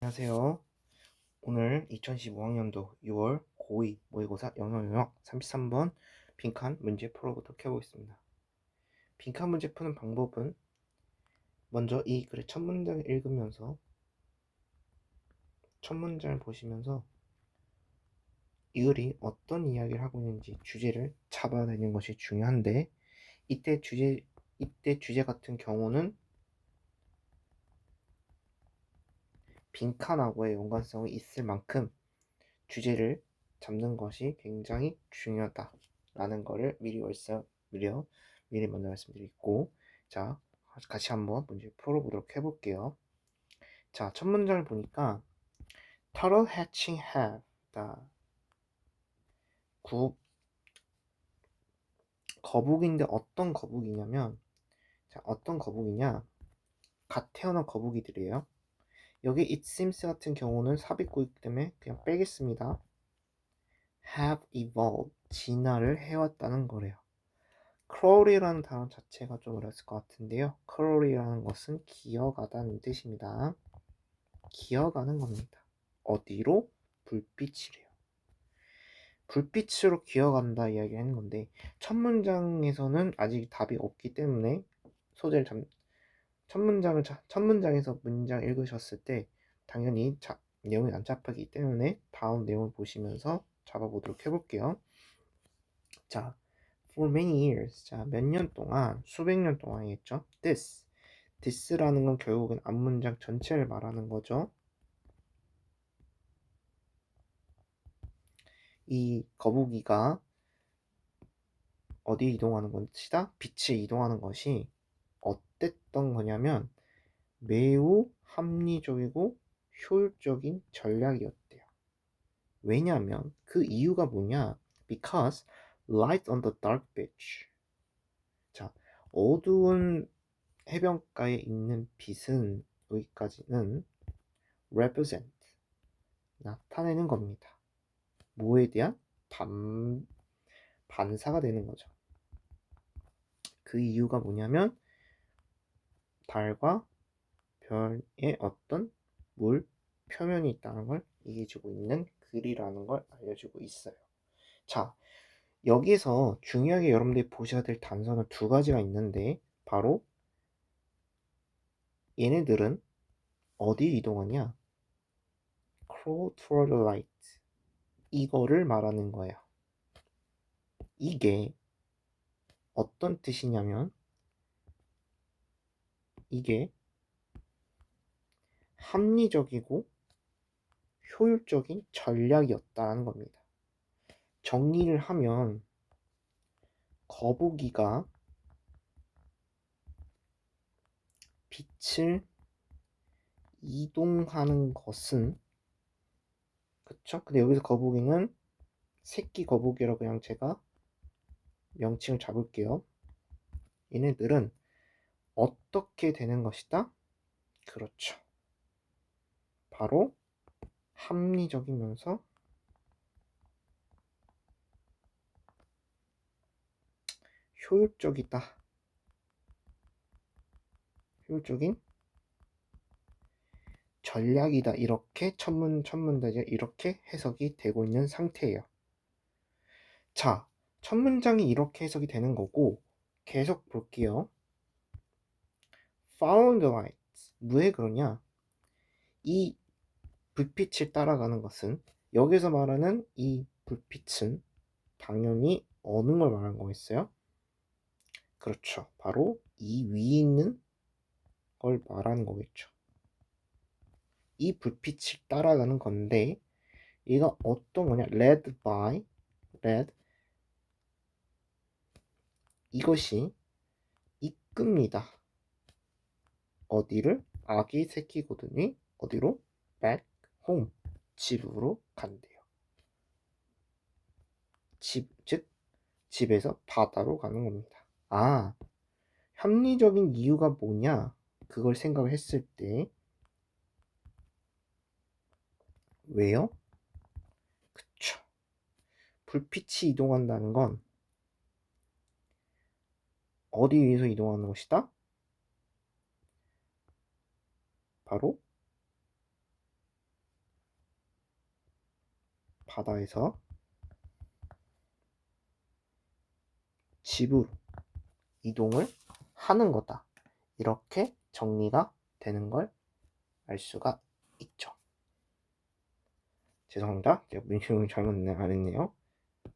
안녕하세요. 오늘 2015학년도 6월 고2 모의고사 영어영역 33번 빈칸 문제 풀어보도록 해보겠습니다. 빈칸 문제 푸는 방법은 먼저 이 글의 첫 문장을 읽으면서 첫 문장을 보시면서 이 글이 어떤 이야기를 하고 있는지 주제를 잡아내는 것이 중요한데 이때 주제 같은 경우는 빈칸하고의 연관성이 있을 만큼 주제를 잡는 것이 굉장히 중요하다라는 거를 미리 먼저 말씀드리고, 자, 같이 한번 문제 풀어보도록 해볼게요. 자, 첫 문장을 보니까 turtle hatching have 거북인데 어떤 거북이냐면, 자, 어떤 거북이냐? 갓 태어난 거북이들이에요. 여기 it seems 같은 경우는 삽입고 있기 때문에 그냥 빼겠습니다. have evolved, 진화를 해왔다는 거래요. crawl이라는 단어 자체가 좀 어려웠을 것 같은데요. crawl이라는 것은 기어가다는 뜻입니다. 기어가는 겁니다. 어디로? 불빛이래요. 불빛으로 기어간다 이야기하는 건데 첫 문장에서는 아직 답이 없기 때문에 소재를 첫 문장에서 문장 읽으셨을 때 당연히 내용이 안 잡히기 때문에 다음 내용을 보시면서 잡아보도록 해볼게요. 자, for many years. 자, 몇 년 동안, 수백 년 동안이겠죠. this라는 건 결국은 앞문장 전체를 말하는 거죠. 이 거북이가 어디 이동하는 것이다? 빛을 이동하는 것이 어땠던 거냐면 매우 합리적이고 효율적인 전략이었대요. 왜냐하면 그 이유가 뭐냐? Because light on the dark beach. 자, 어두운 해변가에 있는 빛은 여기까지는 represent 나타내는 겁니다. 뭐에 대한 반사가 되는 거죠. 그 이유가 뭐냐면 달과 별의 어떤 물 표면이 있다는 걸 얘기해주고 있는 글이라는 걸 알려주고 있어요. 자, 여기서 중요하게 여러분들이 보셔야 될 단서는 두 가지가 있는데 바로 얘네들은 어디 이동하냐? Crawl toward the light. 이거를 말하는 거예요. 이게 어떤 뜻이냐면 이게 합리적이고 효율적인 전략이었다는 겁니다. 정리를 하면 거북이가 빛을 이동하는 것은 그쵸? 근데 여기서 거북이는 새끼 거북이라고 그냥 제가 명칭을 잡을게요. 얘네들은 어떻게 되는 것이다? 그렇죠. 바로 합리적이면서 효율적이다. 효율적인 전략이다. 이렇게 첫문단에 이렇게 해석이 되고 있는 상태예요. 자, 첫 문장이 이렇게 해석이 되는 거고 계속 볼게요. Following the light. 왜 그러냐? 이 불빛을 따라가는 것은 여기서 말하는 이 불빛은 당연히 어느 걸 말하는 거겠어요? 그렇죠. 바로 이 위에 있는 걸 말하는 거겠죠. 이 불빛을 따라가는 건데 얘가 어떤 거냐? led. 이것이 이끕니다. 어디를? 아기 새끼 고든이 어디로? back home. 집으로 간대요. 즉 집에서 바다로 가는 겁니다. 아, 합리적인 이유가 뭐냐? 그걸 생각을 했을 때 왜요? 그쵸. 불빛이 이동한다는 건 어디 위에서 이동하는 것이다? 바로 바다에서 집으로 이동을 하는 거다. 이렇게 정리가 되는 걸 알 수가 있죠. 죄송합니다. 제가 문章잘못 안 했네요.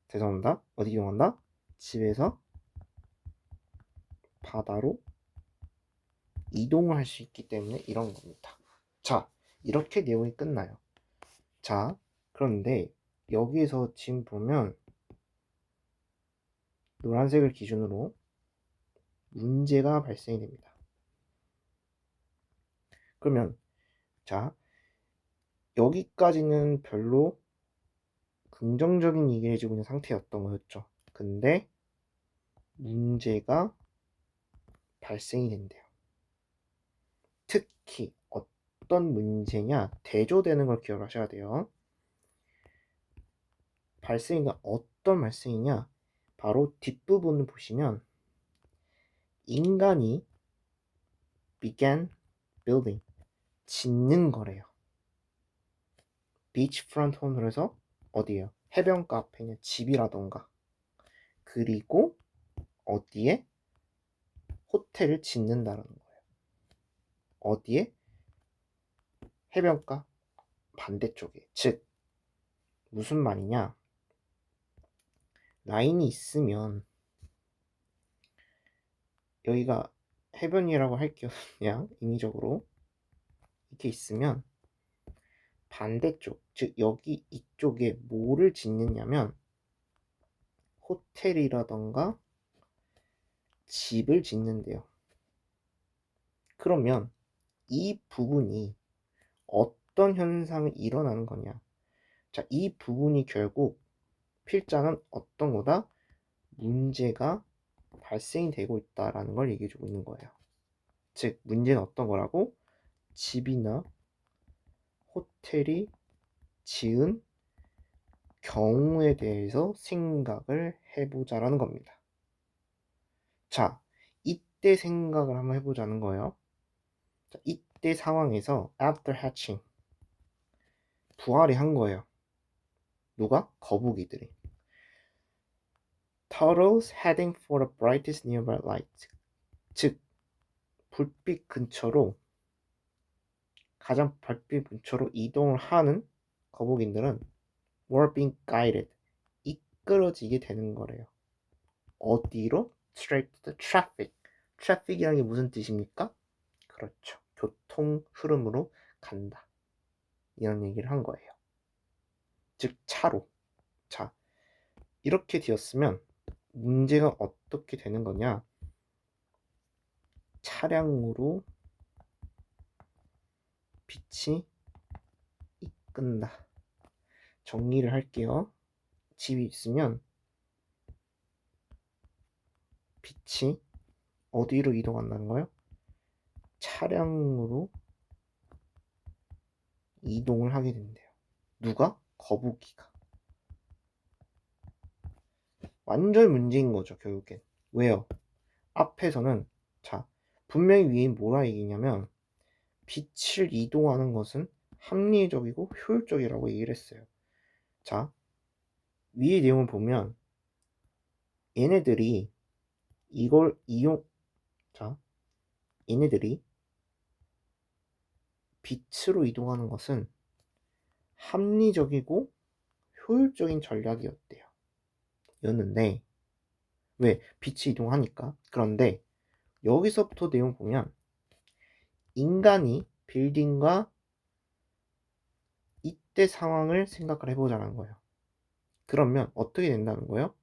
죄송합니다. 어디 이동한다? 집에서 바다로 이동을 할 수 있기 때문에 이런 겁니다. 자, 이렇게 내용이 끝나요. 자, 그런데 여기에서 지금 보면 노란색을 기준으로 문제가 발생이 됩니다. 그러면 자, 여기까지는 별로 긍정적인 얘기를 해주고 있는 상태였던 거였죠. 근데 문제가 발생이 된대요. 특히 어떤 문제냐? 대조되는 걸 기억하셔야 돼요. 발생이가 어떤 발생이냐? 바로 뒷부분을 보시면 인간이 began building, 짓는 거래요. beachfront home으로 해서 어디예요? 해변가 앞에 있는 집이라던가, 그리고 어디에? 호텔을 짓는다라는 거예요. 어디에? 해변가 반대쪽에. 즉 무슨 말이냐? 라인이 있으면 여기가 해변이라고 할게요. 그냥 임의적으로 이렇게 있으면 반대쪽, 즉 여기 이쪽에 뭐를 짓느냐면 호텔이라던가 집을 짓는데요. 그러면 이 부분이 어떤 현상이 일어나는 거냐? 자, 이 부분이 결국 필자는 어떤 거다? 문제가 발생이 되고 있다라는 걸 얘기해 주고 있는 거예요. 즉 문제는 어떤 거라고? 집이나 호텔이 지은 경우에 대해서 생각을 해보자라는 겁니다. 자, 이때 생각을 한번 해보자는 거예요. 자, 이때 상황에서 after hatching 부활이 한 거예요. 누가? 거북이들이. Turtles heading for the brightest nearby light. 즉 불빛 근처로 가장 불빛 근처로 이동을 하는 거북이들은 were being guided, 이끌어지게 되는 거래요. 어디로? Straight to the traffic. traffic이라는 게 무슨 뜻입니까? 그렇죠. 교통 흐름으로 간다. 이런 얘기를 한 거예요. 즉 차로. 자, 이렇게 되었으면 문제가 어떻게 되는 거냐? 차량으로 빛이 이끈다. 정리를 할게요. 집이 있으면 빛이 어디로 이동한다는 거예요? 차량으로 이동을 하게 된대요. 누가? 거북이가. 완전 문제인 거죠, 결국엔. 왜요? 앞에서는 자, 분명히 위에 뭐라 얘기냐면 빛을 이동하는 것은 합리적이고 효율적이라고 얘기를 했어요. 자, 위의 내용을 보면 얘네들이 이걸 자, 얘네들이 빛으로 이동하는 것은 합리적이고 효율적인 전략이었대요. 였는데 왜? 빛이 이동하니까. 그런데 여기서부터 내용 보면 인간이 빌딩과 이때 상황을 생각을 해보자는 거예요. 그러면 어떻게 된다는 거예요?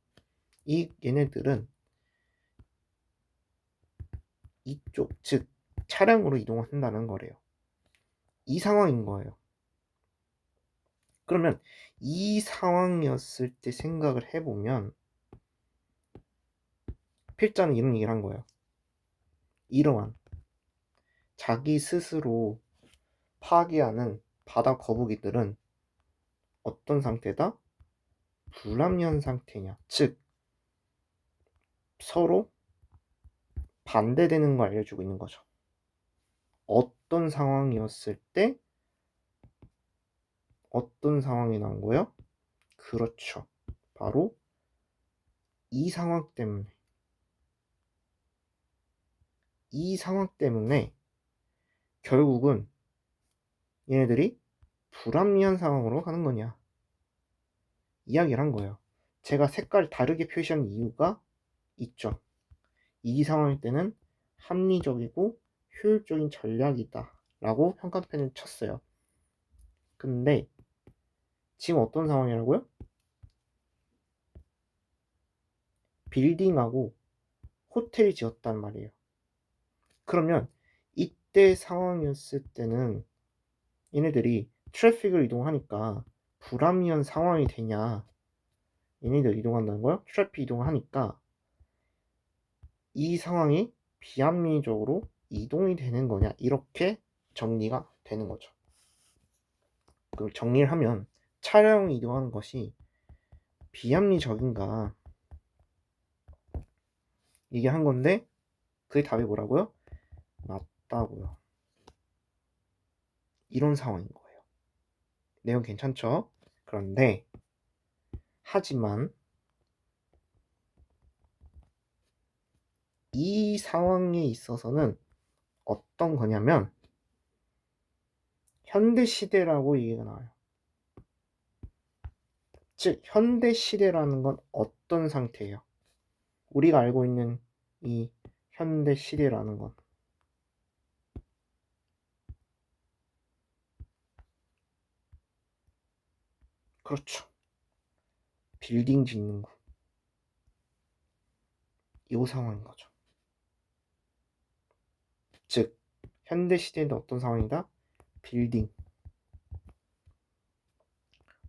얘네들은 이쪽, 즉 차량으로 이동한다는 거래요. 이 상황인 거예요. 그러면 이 상황이었을 때 생각을 해보면 필자는 이런 얘기를 한 거예요. 이러한 자기 스스로 파괴하는 바다 거북이들은 어떤 상태다? 불합리한 상태냐. 즉 서로 반대되는 걸 알려주고 있는 거죠. 어떤 상황이었을 때 어떤 상황이 나온 거예요? 그렇죠. 바로 이 상황 때문에 결국은 얘네들이 불합리한 상황으로 가는 거냐 이야기를 한 거예요. 제가 색깔 다르게 표시한 이유가 있죠. 이 상황일 때는 합리적이고 효율적인 전략이다 라고 평가펜을 쳤어요. 근데 지금 어떤 상황이라고요? 빌딩하고 호텔이 지었단 말이에요. 그러면 이때 상황이었을 때는 얘네들이 트래픽을 이동하니까 불합리한 상황이 되냐? 얘네들 이동한다는 거요? 트래픽 이동하니까 이 상황이 비합리적으로 이동이 되는 거냐? 이렇게 정리가 되는 거죠. 그럼 정리를 하면 차량이 이동하는 것이 비합리적인가? 이게 한 건데 그게 답이 뭐라고요? 맞다고요. 이런 상황인 거예요. 내용 괜찮죠? 그런데 하지만 이 상황에 있어서는 어떤 거냐면 현대시대라고 얘기가 나와요. 즉 현대시대라는 건 어떤 상태예요? 우리가 알고 있는 이 현대시대라는 건 그렇죠. 빌딩 짓는 거. 이 상황인 거죠. 즉 현대시대는 어떤 상황이다? 빌딩,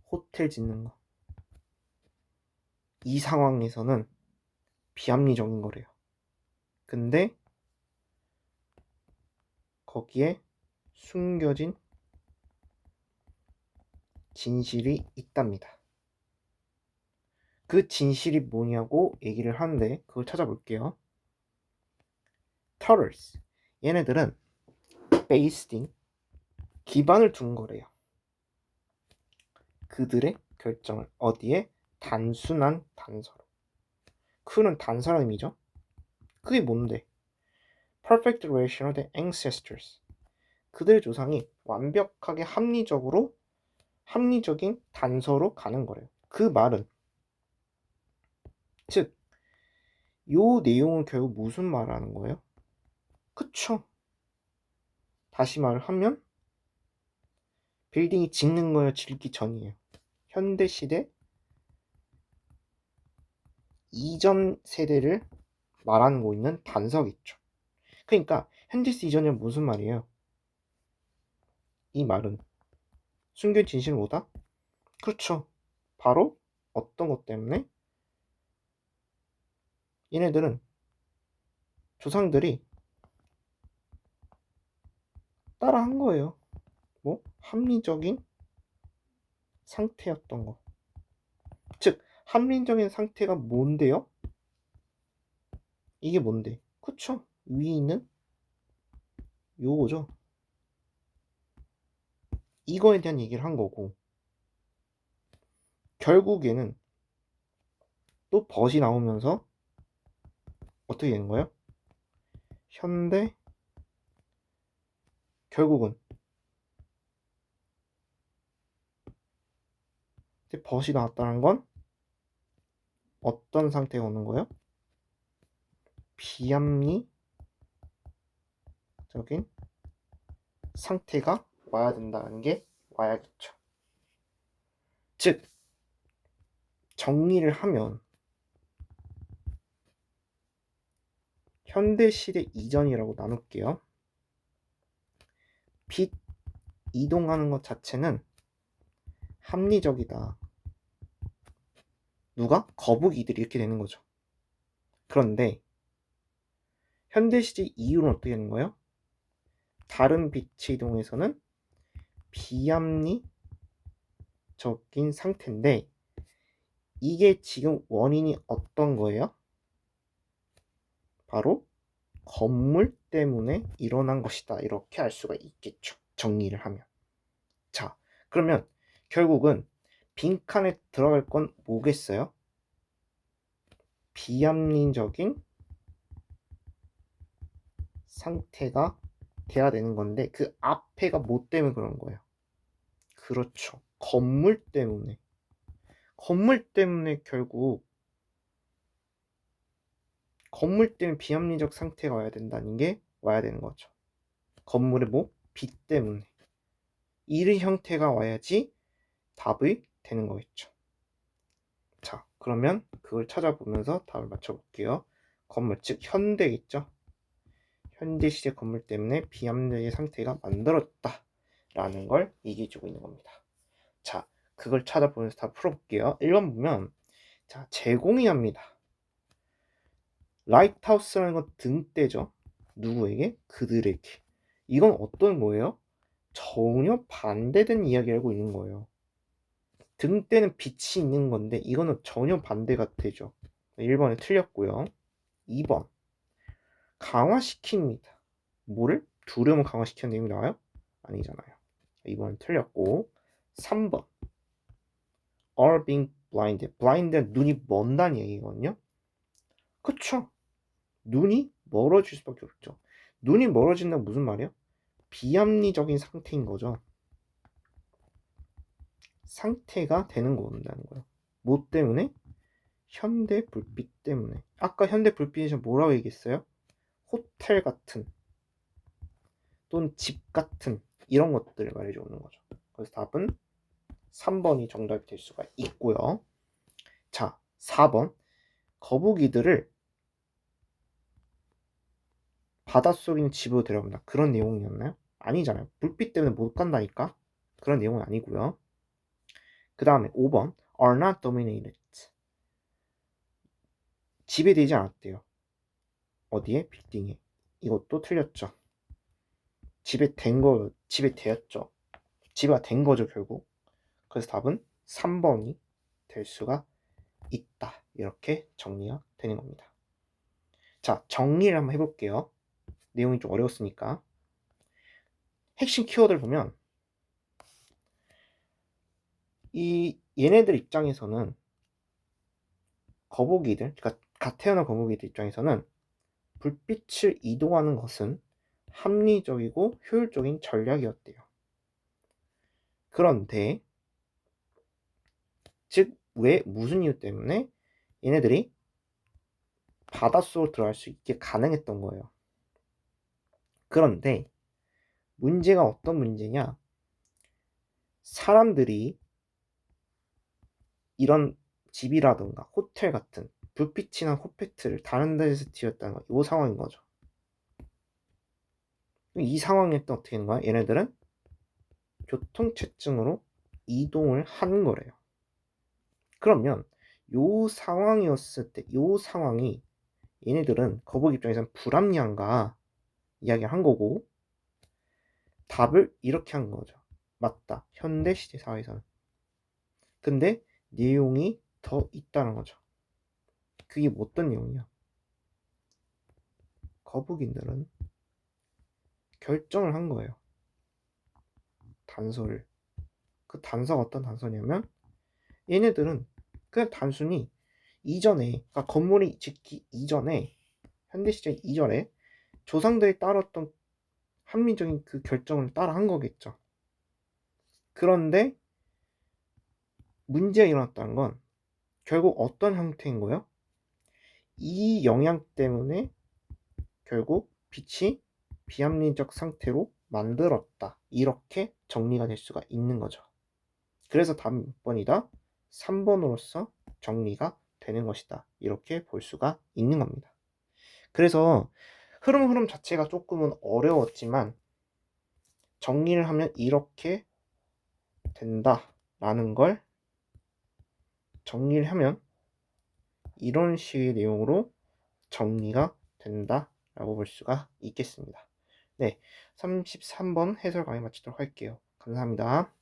호텔 짓는 거. 이 상황에서는 비합리적인 거래요. 근데 거기에 숨겨진 진실이 있답니다. 그 진실이 뭐냐고 얘기를 하는데 그걸 찾아볼게요. 터럴스 얘네들은 베이스딩 기반을 둔 거래요. 그들의 결정을 어디에? 단순한 단서로. 그는 단서라는 의미죠. 그게 뭔데? Perfect Rational the Ancestors. 그들의 조상이 완벽하게 합리적인 단서로 가는 거래요. 그 말은 즉 요 내용은 결국 무슨 말하는 거예요? 그쵸? 다시 말을 하면 빌딩이 짓는 거예요, 짓기 전이에요. 현대시대 이전 세대를 말하고 있는 단서겠죠. 그러니까 현대시 이전이란 무슨 말이에요? 이 말은 숨겨진 진실은 뭐다? 그렇죠. 바로 어떤 것 때문에? 얘네들은 조상들이 따라한 거예요. 뭐? 합리적인 상태였던 거. 즉, 합리적인 상태가 뭔데요? 이게 뭔데? 그쵸? 위에 있는 요거죠. 이거에 대한 얘기를 한 거고 결국에는 또 벗이 나오면서 어떻게 되는 거예요? 현대 결국은 벗이 나왔다는 건 어떤 상태가 오는 거예요? 비합리적인 상태가 와야 된다는 게 와야겠죠. 즉 정리를 하면 현대시대 이전이라고 나눌게요. 빛 이동하는 것 자체는 합리적이다. 누가? 거북이들이 이렇게 되는 거죠. 그런데 현대시대 이후는 어떻게 되는 거예요? 다른 빛의 이동에서는 비합리적인 상태인데 이게 지금 원인이 어떤 거예요? 바로 건물 때문에 일어난 것이다. 이렇게 알 수가 있겠죠. 정리를 하면. 자, 그러면 결국은 빈칸에 들어갈 건 뭐겠어요? 비합리적인 상태가 돼야 되는 건데 그 앞에가 뭐 때문에 그런 거예요? 그렇죠. 건물 때문에. 건물 때문에 결국 건물 때문에 비합리적 상태가 와야 된다는 게 와야 되는 거죠. 건물의 뭐? 빛 때문에. 이의 형태가 와야지 답이 되는 거겠죠. 자, 그러면 그걸 찾아보면서 답을 맞춰볼게요. 건물, 즉 현대겠죠. 현대시대 건물 때문에 비합리적인 상태가 만들어졌다 라는 걸 얘기해주고 있는 겁니다. 자, 그걸 찾아보면서 다 풀어볼게요. 1번 보면 자, 제공이 합니다. 라이트하우스라는 건 등대죠. 누구에게? 그들에게. 이건 어떤 거예요? 전혀 반대된 이야기를 하고 있는 거예요. 등대는 빛이 있는 건데 이거는 전혀 반대가 되죠. 1번에 틀렸고요. 2번 강화시킵니다. 뭐를? 두려움을 강화시키는 내용이 나와요? 아니잖아요. 2번은 틀렸고 3번 are being blinded. blinded 눈이 먼다는 얘기거든요. 그쵸? 눈이 멀어질 수밖에 없죠. 눈이 멀어진다는 무슨 말이에요? 비합리적인 상태인 거죠. 상태가 되는 건다는 거예요. 뭐 때문에? 현대 불빛 때문에. 아까 현대 불빛이 뭐라고 얘기했어요? 호텔 같은 또는 집 같은 이런 것들을 말해줘 오는 거죠. 그래서 답은 3번이 정답이 될 수가 있고요. 자, 4번 거북이들을 바닷속에 있는 집으로 데려옵니다. 그런 내용이었나요? 아니잖아요. 불빛 때문에 못 간다니까? 그런 내용은 아니고요. 그 다음에 5번 are not dominated. 지배되지 않았대요. 어디에? 빌딩에. 이것도 틀렸죠. 지배되었죠. 지배가 된 거죠, 결국. 그래서 답은 3번이 될 수가 있다. 이렇게 정리가 되는 겁니다. 자, 정리를 한번 해볼게요. 내용이 좀 어려웠으니까. 핵심 키워드를 보면 이 얘네들 입장에서는 거북이들, 그러니까 갓 태어난 거북이들 입장에서는 불빛을 이동하는 것은 합리적이고 효율적인 전략이었대요. 그런데 즉 왜 무슨 이유 때문에 얘네들이 바닷속으로 들어갈 수 있게 가능했던 거예요. 그런데 문제가 어떤 문제냐? 사람들이 이런 집이라든가 호텔 같은 불빛이 난 호페트를 다른 데서 지었다는 거, 이 상황인 거죠. 이 상황에 또 어떻게 되는 거야? 얘네들은 교통체증으로 이동을 하는 거래요. 그러면 요 상황이었을 때, 요 상황이 얘네들은 거북이 입장에서는 불합리한가 이야기를 한 거고, 답을 이렇게 한 거죠. 맞다. 현대시대 사회에서는. 근데 내용이 더 있다는 거죠. 그게 어떤 내용이야? 거북이들은 결정을 한 거예요. 단서를. 그 단서가 어떤 단서냐면 얘네들은 그냥 단순히 이전에, 그러니까 건물이 짓기 이전에, 현대시대 이전에 조상들이 따랐던 합리적인 그 결정을 따라 한 거겠죠. 그런데 문제가 일어났다는 건 결국 어떤 형태인 거예요? 이 영향 때문에 결국 빛이 비합리적 상태로 만들었다. 이렇게 정리가 될 수가 있는 거죠. 그래서 답은 몇 번이다? 3번으로서 정리가 되는 것이다. 이렇게 볼 수가 있는 겁니다. 그래서 흐름 자체가 조금은 어려웠지만 정리를 하면 이렇게 된다라는 걸 정리를 하면 이런 식의 내용으로 정리가 된다라고 볼 수가 있겠습니다. 네, 33번 해설 강의 마치도록 할게요. 감사합니다.